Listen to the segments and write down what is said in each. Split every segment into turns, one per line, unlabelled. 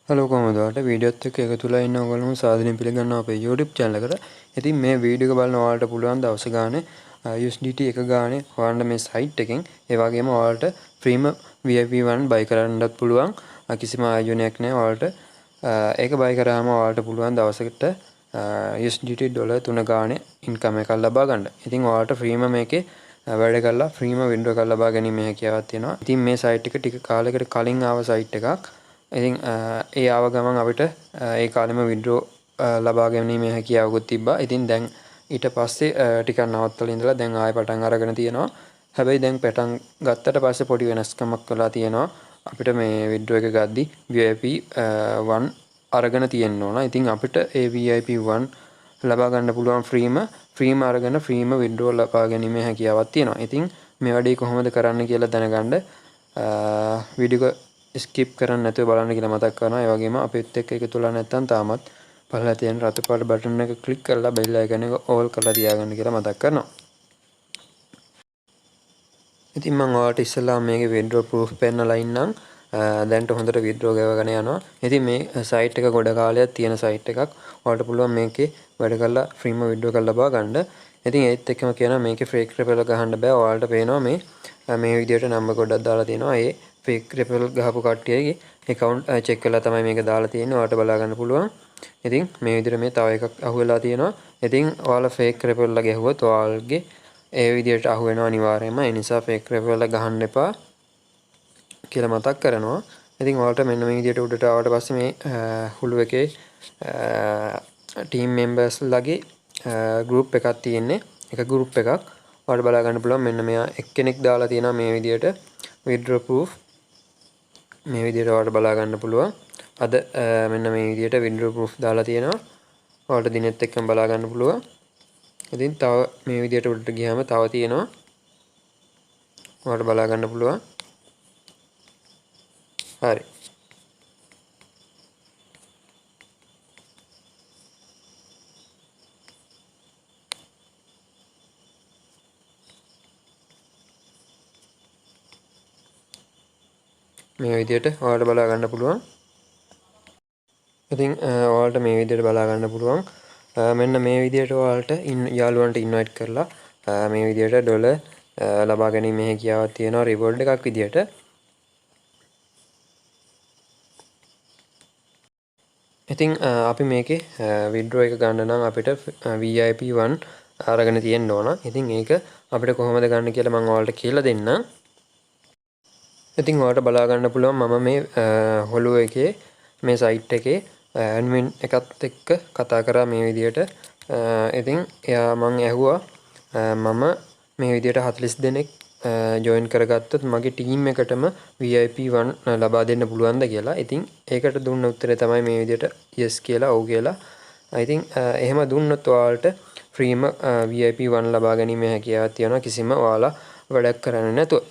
Hello කොහමද ඔයාලට වීඩියෝත් එක්ක එකතු වෙලා ඉන්න ඔයගොල්ලෝම සාදරයෙන් පිළිගන්නවා අපේ YouTube channel එකට. ඉතින් මේ වීඩියෝ එක බලන ඔයාලට පුළුවන් දවස් ගානේ USDT එක ගානේ හොයන්න මේ site එකෙන්. ඒ වගේම ඔයාලට ෆ්‍රීම VIP1 buy කරන්නත් පුළුවන්. කිසිම ආයෝජනයක් නැහැ ඔයාලට. ඒක buy කරාම ඔයාලට පුළුවන් දවසකට USDT ඩොලර් 3 ගානේ income එකක් ලබා ගන්න. ඉතින් ඔයාලට ෆ්‍රීම මේකේ වැඩ කරලා ෆ්‍රීම වින්ඩෝ එකක් ලබා ගැනීම හැකියාවක් තියෙනවා. ඉතින් මේ site එක ටික කාලයකට කලින් ආව site එකක්. ඉතින් ඒ ආව ගමන් අපිට ඒ කාලෙම විඩ්‍රෝ ලබා ගැනීමේ හැකියාවකුත් තිබ්බා. ඉතින් දැන් ඊට පස්සේ ටිකක් නවත්තලා ඉඳලා දැන් ආයෙ පටන් අරගෙන තියෙනවා. හැබැයි දැන් පටන් ගත්තට පස්සේ පොඩි වෙනස්කමක් වෙලා තියෙනවා. අපිට මේ විඩ්‍රෝ එක ගද්දි VIP1 අරගෙන තියෙන්න ඕන. ඉතින් අපිට ඒ VIP1 ලබා ගන්න පුළුවන් ෆ්‍රීම අරගෙන ෆ්‍රීම විඩ්‍රෝ ලබා ගැනීමේ හැකියාවක් තියෙනවා. ඉතින් මේ වැඩේ කොහොමද කරන්න කියලා දැනගන්න වීඩියෝ ස්කිප් කරන්න නැතුව බලන්න කියලා මතක් කරනවා. ඒ වගේම අපිත් එක්ක එකතු වෙලා නැත්නම් තාමත් පහළ තියෙන රතු පාට බටන් එක ක්ලික් කරලා බෙල් අයිකන් එක ඕල් කරලා තියාගන්න කියලා මතක් කරනවා. ඉතින් මම ඔයාලට ඉස්සෙල්ලා මේකේ withdraw proof පෙන්නලා ඉන්නම්. දැන්ට හොඳට withdraw ගෙවගෙන යනවා. ඉතින් මේ site එක ගොඩ කාලයක් තියෙන site එකක්. ඔයාලට පුළුවන් මේකේ වැඩ කරලා ෆ්‍රීම withdraw කරලා ලබා ගන්න. ඉතින් ඒත් එක්කම කියනවා මේකේ fake referral ගහන්න බෑ. ඔයාලට පේනවා මේ විදියට නම්බර් ගොඩක් දාලා තියෙනවා. ඒ fake referral ගහපු කට්ටියගේ account check කරලා තමයි මේක දාලා තියෙන්නේ. ඔයාලට බලා ගන්න පුළුවන්. ඉතින් මේ විදිහට මේ තව එකක් අහුවෙලා තියෙනවා. ඉතින් ඔයාලා fake referral ගහුවොත් ඔයාලගේ ඒ විදිහට අහුවෙනවා අනිවාර්යයෙන්ම. ඒ නිසා fake referral ගහන්න එපා කියලා මතක් කරනවා. ඉතින් ඔයාලට මෙන්න මේ විදිහට උඩට ආවට පස්සේ මේ Hulu එකේ team members ලගේ group එකක් තියෙන්නේ. එක group එකක්. ඔයාලට බලා ගන්න පුළුවන් මෙන්න මෙයා එක්කෙනෙක් දාලා තියෙනවා මේ විදිහට withdraw proof මේ විදිහට ඔයාලට බලා ගන්න පුළුවන්. අද මෙන්න මේ විදිහට withdraw proof දාලා තියෙනවා. ඔයාලට දිනෙත් එක්කම බලා ගන්න පුළුවන්. ඉතින් තව මේ විදිහට උඩට ගියාම තව තියෙනවා. ඔයාලට බලා ගන්න පුළුවන්. හරි. මේ විදිහට ඔයාලට බලා ගන්න පුළුවන්. ඉතින් ඔයාලට මේ විදිහට බලා ගන්න පුළුවන්. මෙන්න මේ විදිහට ඔයාලට යාළුවන්ට ඉන්වයිට් කරලා මේ විදිහට ඩොලර් ලබා ගැනීමේ හැකියාවක් තියෙනවා රිවෝඩ් එකක් විදිහට. ඉතින් අපි මේකේ විඩ්‍රෝ එක ගන්න නම් අපිට VIP1 අරගෙන තියෙන්න ඕන. ඉතින් ඒක අපිට කොහොමද ගන්න කියලා මම ඔයාලට කියලා දෙන්නම්. ඉතින් ඔයාලට බලා ගන්න පුළුවන් මම මේ Hulu එකේ මේ site එකේ admin එකත් එක්ක කතා කරා මේ විදිහට. ඉතින් එයා මං ඇහුවා මම මේ විදිහට 40 දෙනෙක් join කරගත්තොත් මගේ team එකටම VIP1 ලබා දෙන්න පුළුවන්ද කියලා. ඉතින් ඒකට දුන්න උත්තරේ තමයි මේ විදිහට yes කියලා ඔව් කියලා. ඉතින් එහෙම දුන්නොත් ඔයාලට ෆ්‍රීම VIP1 ලබා ගැනීමේ හැකියාවක් තියෙනවා කිසිම ඔයාලා වැඩක් කරන්නේ නැතුව.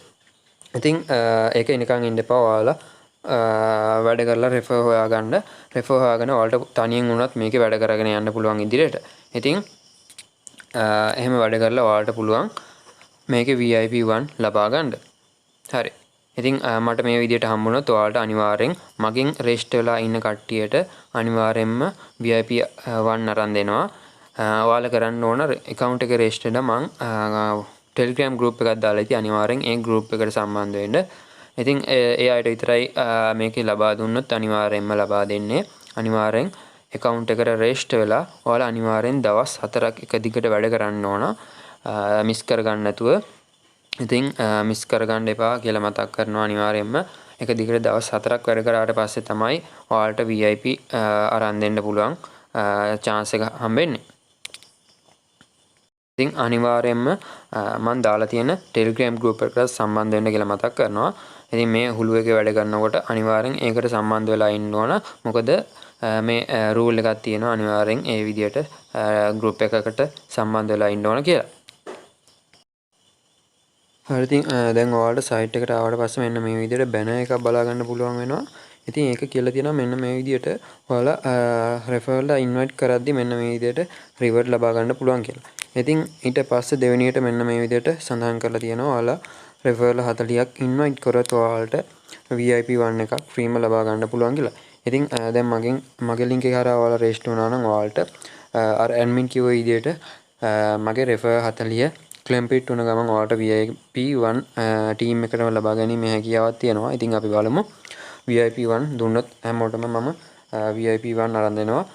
ඉතින් ඒක නිකන් ඉන්න එපා ඔයාලා වැඩ කරලා refer හොයාගන්න. refer හොයාගෙන ඔයාලට තනියෙන් වුණත් මේකේ වැඩ කරගෙන යන්න පුළුවන් ඉදිරියට. ඉතින් එහෙම වැඩ කරලා ඔයාලට පුළුවන් මේකේ VIP1 ලබා ගන්න. හරි. ඉතින් මට මේ විදිහට හම්බුනොත් ඔයාලට අනිවාර්යෙන් මගෙන් රෙජිස්ටර් වෙලා ඉන්න කට්ටියට අනිවාර්යෙන්ම VIP1 අරන් දෙනවා. ඔයාලා කරන්න ඕන account එක රෙජිස්ටර් නම් මං Telegram group එකක් දාලා ඉතින් අනිවාර්යෙන් ඒ group එකට සම්බන්ධ වෙන්න. ඉතින් ඒ අයට විතරයි මේකේ ලබා දුන්නොත් අනිවාර්යෙන්ම ලබා දෙන්නේ. අනිවාර්යෙන් account එකට රෙජිස්ටර් වෙලා ඔයාලා අනිවාර්යෙන් දවස් 4ක් එක දිගට වැඩ කරන්න ඕන. මිස් කරගන්න නැතුව. ඉතින් මිස් කරගන්න එපා කියලා මතක් කරනවා අනිවාර්යෙන්ම. එක දිගට දවස් 4ක් වැඩ කරාට පස්සේ තමයි ඔයාලට VIP අරන් දෙන්න පුළුවන් chance එක හම්බෙන්නේ. ඉතින් අනිවාර්යෙන්ම මම දාලා තියෙන Telegram group එකට සම්බන්ධ වෙන්න කියලා මතක් කරනවා. ඉතින් මේ Hulu එකේ වැඩ කරනකොට අනිවාර්යෙන් ඒකට සම්බන්ධ වෙලා ඉන්න ඕන. මොකද මේ rule එකක් තියෙනවා අනිවාර්යෙන් ඒ විදිහට group එකකට සම්බන්ධ වෙලා ඉන්න ඕන කියලා. හරි ඉතින් දැන් ඔයාලට site එකට ආවට පස්සේ මෙන්න මේ විදිහට banner එකක් බලා ගන්න පුළුවන් වෙනවා. ඉතින් ඒක කියලා තියෙනවා මෙන්න මේ විදිහට ඔයාලා referral invite කරද්දි මෙන්න මේ විදිහට reward ලබා ගන්න පුළුවන් කියලා. ඉතින් ඊට පස්සේ දෙවෙනියට මෙන්න මේ විදිහට සඳහන් කරලා තියෙනවා ඔයාලා referral 40ක් invite කරොත් ඔයාලට VIP1 එකක් ෆ්‍රීම ලබා ගන්න පුළුවන් කියලා. ඉතින් දැන් මගේ link එක හරහා ඔයාලා register වුණා නම් ඔයාලට අර admin කිව්ව විදිහට මගේ refer 40 complete වුණ ගමන් ඔයාලට VIP1 team එකටම ලබා ගැනීමේ හැකියාවක් තියෙනවා. ඉතින් අපි බලමු VIP1 දුන්නොත් හැමෝටම මම VIP1 අරන් දෙනවා.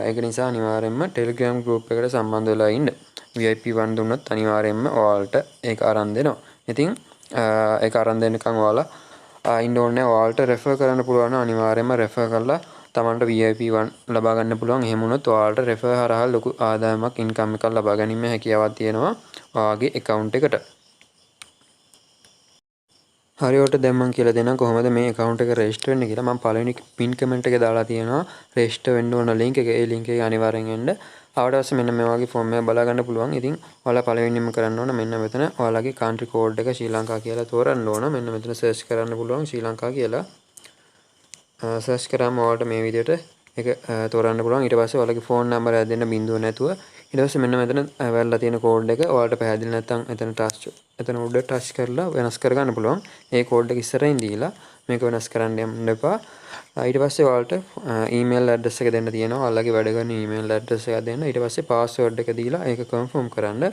ඒක නිසා අනිවාර්යයෙන්ම Telegram group එකට සම්බන්ධ වෙලා ඉන්න. VIP1 දුන්නොත් අනිවාර්යයෙන්ම ඔයාලට ඒක අරන් දෙනවා. ඉතින් ඒක අරන් දෙන්නකම් ඔයාලා ඉන්න ඕනේ. ඔයාලට refer කරන්න පුළුවන් නම් අනිවාර්යයෙන්ම refer කරලා තමන්ට VIP1 ලබා ගන්න පුළුවන්. එහෙම වුණොත් ඔයාලට refer හරහා ලොකු ආදායමක් income එකක් ලබා ගැනීමේ හැකියාවක් තියෙනවා ඔයාගේ account එකට. හරියට දැන් මම කියලා දෙන්නම් කොහොමද මේ account එක register වෙන්නේ කියලා. මම පළවෙනි pin comment එකේ දාලා තියෙනවා register වෙන්න ඕන link එක. ඒ link එක අනිවාර්යෙන් එන්න. ආවට පස්සේ මෙන්න මේ වගේ form එකක් බලා ගන්න පුළුවන්. ඉතින් ඔයාලා පළවෙනිම කරන්න ඕන මෙන්න මෙතන ඔයාලගේ country code එක ශ්‍රී ලංකා කියලා තෝරන්න ඕන. මෙන්න මෙතන search කරන්න පුළුවන් ශ්‍රී ලංකා කියලා. search කරාම ඔයාලට මේ විදිහට ඒක තෝරන්න පුළුවන්. ඊට පස්සේ ඔයාලගේ phone number එක දෙන්න බිඳුව නැතුව. ඊට පස්සේ මෙන්න මෙතන වැල්ලා තියෙන code එක ඔයාලට පැහැදිලි නැත්නම් එතන උඩ touch කරලා වෙනස් කරගන්න පුළුවන්. ඒ code එක ඉස්සරහින් දීලා මේක වෙනස් කරන්න යන්න එපා. ඊට පස්සේ ඔයාලට email address එක දෙන්න තියෙනවා. ඔයාලගේ වැඩ කරන email address එක දෙන්න. ඊට පස්සේ password එක දීලා ඒක confirm කරන්න.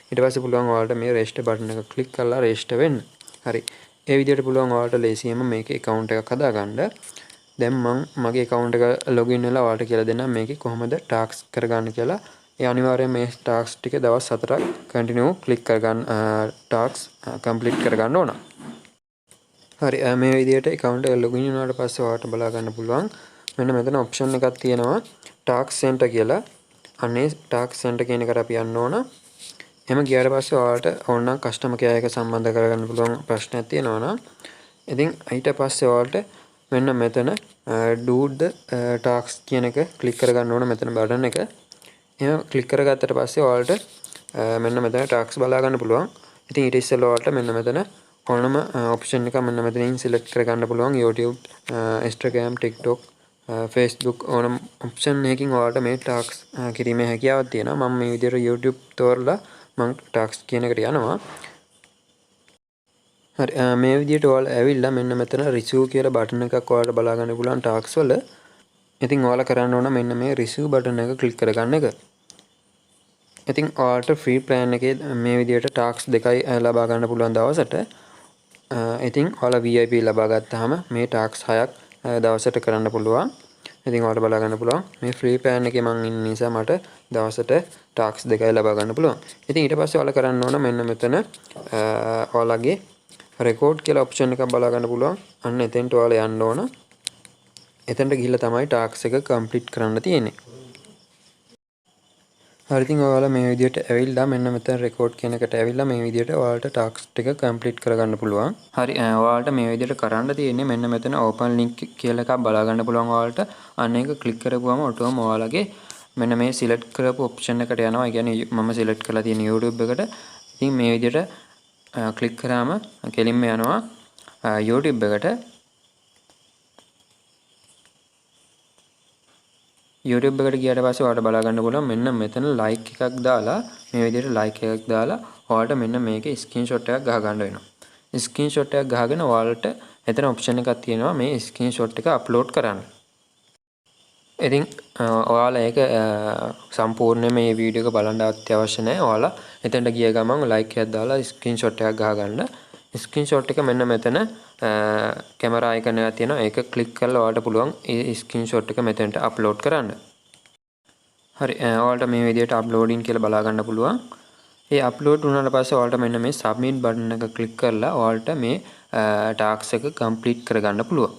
ඊට පස්සේ පුළුවන් ඔයාලට මේ register button එක click කරලා register වෙන්න. හරි. ඒ විදිහට පුළුවන් ඔයාලට ලේසියෙන්ම මේකේ account එකක් හදාගන්න. දැන් මම මගේ account එක login වෙලා ඔයාලට කියලා දෙන්නම් මේකේ කොහොමද task කරගන්න කියලා. ඒ අනිවාර්යයෙන් මේ task ටික දවස් 4ක් continue click කරගන්න task complete කරගන්න ඕන. හරි මේ විදිහට account එක login වුණාට පස්සේ ඔයාලට බලා ගන්න පුළුවන් මෙන්න මෙතන option එකක් තියෙනවා task center කියලා. අනේ task center කියන එකට අපි යන්න ඕන. එහෙම ගියාට පස්සේ ඔයාලට ඕනනම් customer care එක සම්බන්ධ කරගන්න පුළුවන් ප්‍රශ්නයක් තියෙනවා නම් ඉතින් ඊට පස්සේ ඔයාලට මෙන්න මෙතන do the task කියන එක click කරගන්න ඕන මෙතන button එක. එහෙම click කරගත්තට පස්සේ ඔයාලට මෙන්න මෙතන task බලා ගන්න පුළුවන්. ඉතින් ඊට ඉස්සෙල්ලා ඔයාලට මෙන්න මෙතන ඕනම option එක මෙන්න මෙතනින් select කරගන්න පුළුවන්. YouTube, Instagram, TikTok, Facebook ඕනම option එකකින් ඔයාලට මේ task කිරීමේ හැකියාවක් තියෙනවා. මම මේ විදිහට YouTube තෝරලා මම task කියන එකට යනවා. හරි මේ විදිහට ඔයාලා ඇවිල්ලා මෙන්න මෙතන receive කියලා button එකක් ඔයාලට බලා ගන්න පුළුවන් task වල. ඉතින් ඔයාලා කරන්න ඕන මෙන්න මේ receive button එක click කරගන්න එක. ඉතින් ඔයාලට free plan එකේ මේ විදිහට task දෙකයි ලබා ගන්න පුළුවන් දවසට. ඉතින් ඔයාලා VIP ලබා ගත්තාම මේ task 6ක් දවසට කරන්න පුළුවන්. ඉතින් ඔයාලට බලා ගන්න පුළුවන් මේ free plan එකේ මම ඉන්න නිසා මට දවසට task දෙකයි ලබා ගන්න පුළුවන්. ඉතින් ඊට පස්සේ ඔයාලා කරන්න ඕන මෙන්න මෙතන ඔයාලගේ record කියලා option එකක් බලා ගන්න පුළුවන්. අන්න එතෙන්ට ඔයාලා යන්න ඕන. එතනට ගිහිල්ලා තමයි task එක complete කරන්න තියෙන්නේ. හරි ඉතින් ඔයාලා මේ විදිහට ඇවිල්ලා මෙන්න මෙතන record කියන එකට ඇවිල්ලා මේ විදිහට ඔයාලට task ටික complete කරගන්න පුළුවන්. හරි ඔයාලට මේ විදිහට කරන්න තියෙන්නේ මෙන්න මෙතන open link කියලා එකක් බලා ගන්න පුළුවන් ඔයාලට. අන්න ඒක click කරපුවම ඔටෝම ඔයාලගේ මෙන්න මේ select කරපු option එකට යනවා. ඒ කියන්නේ මම select කරලා තියෙන YouTube එකට. ඉතින් මේ විදිහට click කරාම කෙලින්ම යනවා YouTube එකට. YouTube එකට ගියාට පස්සේ ඔයාලට බලා ගන්න පුළුවන් මෙන්න මෙතන like එකක් දාලා මේ විදිහට like එකක් දාලා ඔයාලට මෙන්න මේකේ screenshot එකක් ගහ ගන්න වෙනවා. screenshot එකක් ගහගෙන ඔයාලට එතන option එකක් තියෙනවා මේ screenshot එක upload කරන්න. ඉතින් ඔයාලා ඒක සම්පූර්ණයෙන් මේ වීඩියෝ එක බලන්න අවශ්‍ය නැහැ. ඔයාලා එතනට ගිය ගමන් like එකක් දාලා screenshot එකක් ගහ ගන්න. screenshot එක මෙන්න මෙතන camera icon එකක් තියෙනවා. ඒක click කරලා ඔයාලට පුළුවන් ඒ screenshot එක මෙතනට upload කරන්න. හරි ඔයාලට මේ විදිහට uploading කියලා බලා ගන්න පුළුවන්. ඒ upload වුණාට පස්සේ ඔයාලට මෙන්න මේ submit button එක click කරලා ඔයාලට මේ task එක complete කරගන්න පුළුවන්.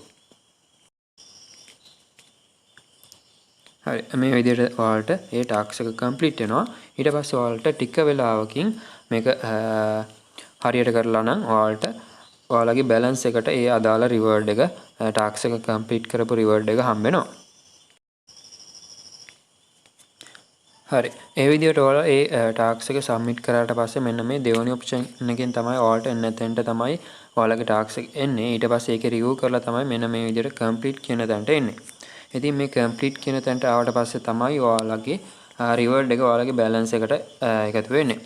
හරි මේ විදිහට ඔයාලට ඒ task එක complete වෙනවා. ඊට පස්සේ ඔයාලට ටික වෙලාවකින් මේක හරියට කරලා නම් ඔයාලට ඔයාලගේ balance එකට ඒ අදාළ reward එක task එක complete කරපු reward එක හම්බ වෙනවා. හරි ඒ විදිහට ඔයාලා ඒ task එක submit කරාට පස්සේ මෙන්න මේ දෙවෙනි option එකෙන් තමයි ඔයාලට එන්න තැනට තමයි ඔයාලගේ task එක එන්නේ. ඊට පස්සේ ඒක review කරලා තමයි මෙන්න මේ විදිහට complete කියන තැනට එන්නේ. ඉතින් මේ complete කියන තැනට ආවට පස්සේ තමයි ඔයාලගේ reward එක ඔයාලගේ balance එකට එකතු වෙන්නේ.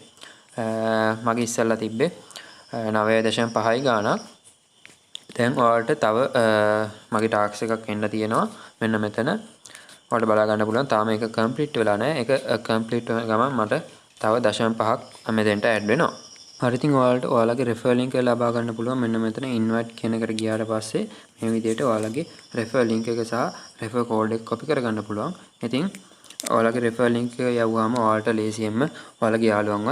මගේ ඉස්සෙල්ලා තිබ්බේ 9.5 ගාණක්. දැන් ඔයාලට තව මගේ ටාස්ක් එකක් එන්න තියෙනවා. මෙන්න මෙතන ඔයාලට බලා ගන්න පුළුවන්. තාම ඒක කම්ප්ලීට් වෙලා නැහැ. ඒක කම්ප්ලීට් වෙන ගමන් මට තව 0.5ක් මෙතෙන්ට ඇඩ් වෙනවා. හරි ඉතින් ඔයාලගේ referral link එක ලබා ගන්න පුළුවන්. මෙන්න මෙතන invite කියන එකට ගියාට පස්සේ මේ විදිහට ඔයාලගේ referral link එක සහ referral code එක copy කරගන්න පුළුවන්. ඉතින් ඔයාලගේ referral link එක යවුවාම ඔයාලට ලේසියෙන්ම ඔයාලගේ යාළුවන්ව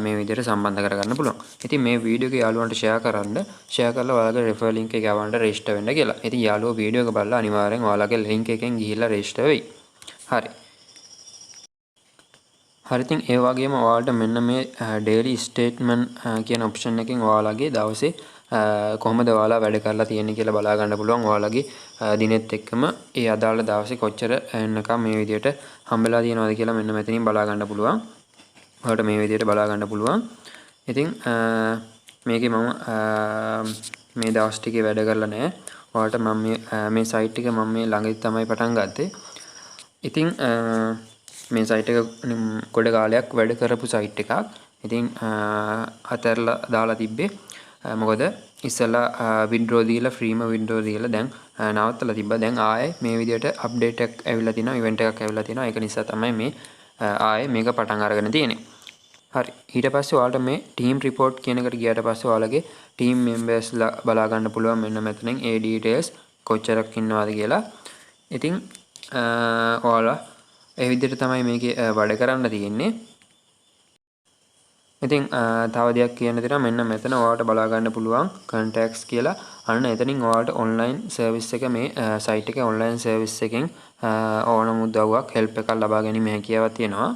මේ විදිහට සම්බන්ධ කරගන්න පුළුවන්. ඉතින් මේ වීඩියෝ එක යාළුවන්ට share කරන්න. share කරලා ඔයාලගේ referral link එක යවන්න register වෙන්න කියලා. ඉතින් යාළුවෝ වීඩියෝ එක බලලා අනිවාර්යෙන් ඔයාලගේ link එකෙන් ගිහිල්ලා register වෙයි. හරි. හරි ඉතින් ඒ වගේම ඔයාලට මෙන්න මේ daily statement කියන option එකෙන් ඔයාලගේ දවසේ කොහොමද ඔයාලා වැඩ කරලා තියෙන්නේ කියලා බලා ගන්න පුළුවන්. ඔයාලගේ දිනෙත් එක්කම ඒ අදාළ දවසේ කොච්චර එන්නකම් මේ විදිහට හම්බෙලා තියෙනවද කියලා මෙන්න මෙතනින් බලා ගන්න පුළුවන්. ඔයාලට මේ විදිහට බලා ගන්න පුළුවන්. ඉතින් මේකේ මම මේ දවස් ටිකේ වැඩ කරලා නැහැ. ඔයාලට මම මේ site එක මම මේ ළඟදී තමයි පටන් ගත්තේ. ඉතින් මේ site එක ගොඩ කාලයක් වැඩ කරපු site එකක්. ඉතින් අතරලා දාලා තිබ්බේ. මොකද ඉස්සලා withdraw දීලා freeම withdraw දීලා දැන් නවත්තලා තිබ්බා. දැන් ආයේ මේ විදිහට update එකක් ඇවිල්ලා තිනවා, event එකක් ඇවිල්ලා තිනවා. ඒක නිසා තමයි මේ ආයේ මේක පටන් අරගෙන තියෙන්නේ. හරි. ඊට පස්සේ ඔයාලට මේ team report කියන එකට ගියාට පස්සේ ඔයාලගේ team members ලා බලා ගන්න පුළුවන්. මෙන්න මෙතනින් ඒ details කොච්චරක් ඉන්නවද කියලා. ඉතින් ඔයාලා ඒ විදිහට තමයි මේකේ වැඩ කරන්න තියෙන්නේ. ඉතින් තව දෙයක් කියන්න තියෙනවා. මෙන්න මෙතන ඔයාලට බලා ගන්න පුළුවන් contacts කියලා. අන්න එතනින් ඔයාලට online service එක මේ site එකේ online service එකෙන් ඕනම උදව්වක් help එකක් ලබා ගැනීම හැකියාවක් තියෙනවා.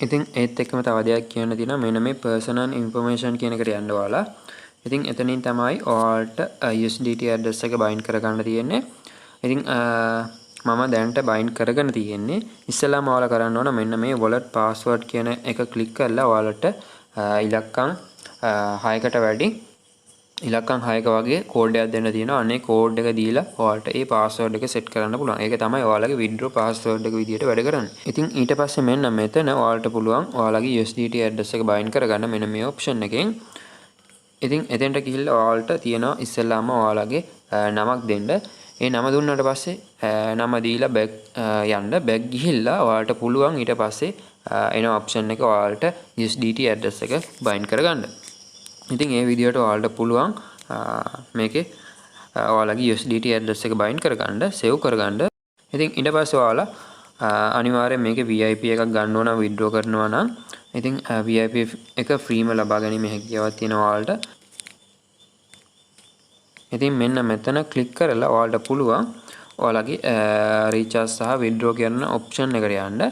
ඉතින් ඒත් එක්කම තව දෙයක් කියන්න තියෙනවා. මෙන්න මේ personal information කියන එකට යන්න ඔයාලා. ඉතින් එතනින් තමයි ඔයාලට USDT address එක bind කරගන්න තියෙන්නේ. ඉතින් මම දැනට bind කරගෙන තියෙන්නේ. ඉස්සෙල්ලාම ඔයාලා කරන්න ඕන මෙන්න මේ wallet password කියන එක click කරලා ඔයාලට ඉලක්කම් 6කට වැඩි ඉලක්කම් 6ක වගේ කෝඩ් එකක් දෙන්න තියෙනවා. අනේ කෝඩ් එක දීලා ඔයාලට ඒ password එක set කරන්න පුළුවන්. ඒක තමයි ඔයාලගේ withdraw password එක විදියට වැඩ කරන්නේ. ඉතින් ඊට පස්සේ මෙන්න මෙතන ඔයාලට පුළුවන් ඔයාලගේ USDT address එක bind කරගන්න මෙන්න මේ option එකෙන්. ඉතින් එතෙන්ට ගිහිල්ලා ඔයාලට තියෙනවා ඉස්සෙල්ලාම ඔයාලගේ නමක් දෙන්න. ඒ නම දුන්නාට පස්සේ නම දීලා back යන්න back ගිහිල්ලා ඔයාලට පුළුවන් ඊට පස්සේ එන option එක ඔයාලට USDT address එක bind කරගන්න. ඉතින් ඒ විදිහට ඔයාලට පුළුවන් මේකේ ඔයාලගේ USDT address එක bind කරගන්න, save කරගන්න. ඉතින් ඊට පස්සේ ඔයාලා අනිවාර්යෙන් මේකේ VIP එකක් ගන්න ඕන withdraw කරනවා නම් ඉතින් VIP එක ෆ්‍රීම ලබා ගැනීම හැකියාවක් තියෙනවා ඔයාලට. ඉතින් මෙන්න මෙතන ක්ලික් කරලා ඔයාලට පුළුවන් ඔයාලගේ රීචාර්ජ් සහ withdraw කරන option එකට යන්න.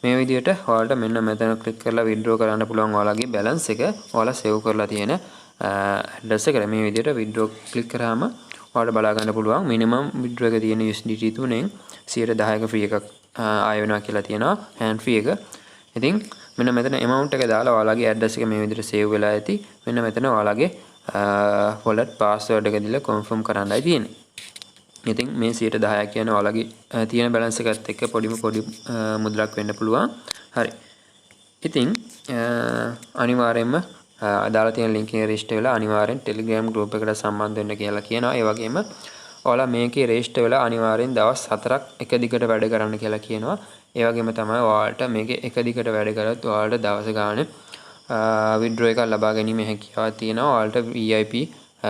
මේ විදිහට ඔයාලට මෙන්න මෙතන ක්ලික් කරලා withdraw කරන්න පුළුවන් ඔයාලගේ balance එක ඔයාලා save කරලා තියෙන address එකට. මේ විදිහට withdraw ක්ලික් කරාම ඔයාලට බලා ගන්න පුළුවන් minimum withdraw එක තියෙන USDT 3න් 10%ක free එකක් ආය වෙනවා කියලා තියෙනවා hand free එක. ඉතින් මෙන්න මෙතන amount එක දාලා ඔයාලගේ address එක මේ විදිහට save වෙලා ඇති. මෙන්න මෙතන ඔයාලගේ wallet password එක දීලා confirm කරන්නයි තියෙන්නේ. ඉතින් මේ 10% කියන්නේ ඔයාලගේ තියෙන balance එකත් එක්ක පොඩි මුදලක් වෙන්න පුළුවන්. හරි. ඉතින් අනිවාර්යයෙන්ම දාලා තියෙන link එකේ register වෙලා අනිවාර්යෙන් Telegram group එකට සම්බන්ධ වෙන්න කියලා කියනවා. ඒ වගේම ඔයාලා මේකේ register වෙලා අනිවාර්යෙන් දවස් 4ක් එක දිගට වැඩ කරන්න කියලා කියනවා. ඒ වගේම තමයි ඔයාලට මේකේ එක දිගට වැඩ කරත් ඔයාලට දවස ගානේ withdraw එකක් ලබා ගැනීම හැකියාවක් තියෙනවා. ඔයාලට VIP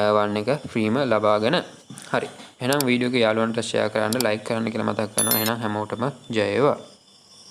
1 එක ෆ්‍රීම ලබාගෙන. හරි. එහෙනම් වීඩියෝ එක යාළුවන්ට share කරන්න, like කරන්න කියලා මතක් කරනවා. එහෙනම් හැමෝටම ජය වේවා.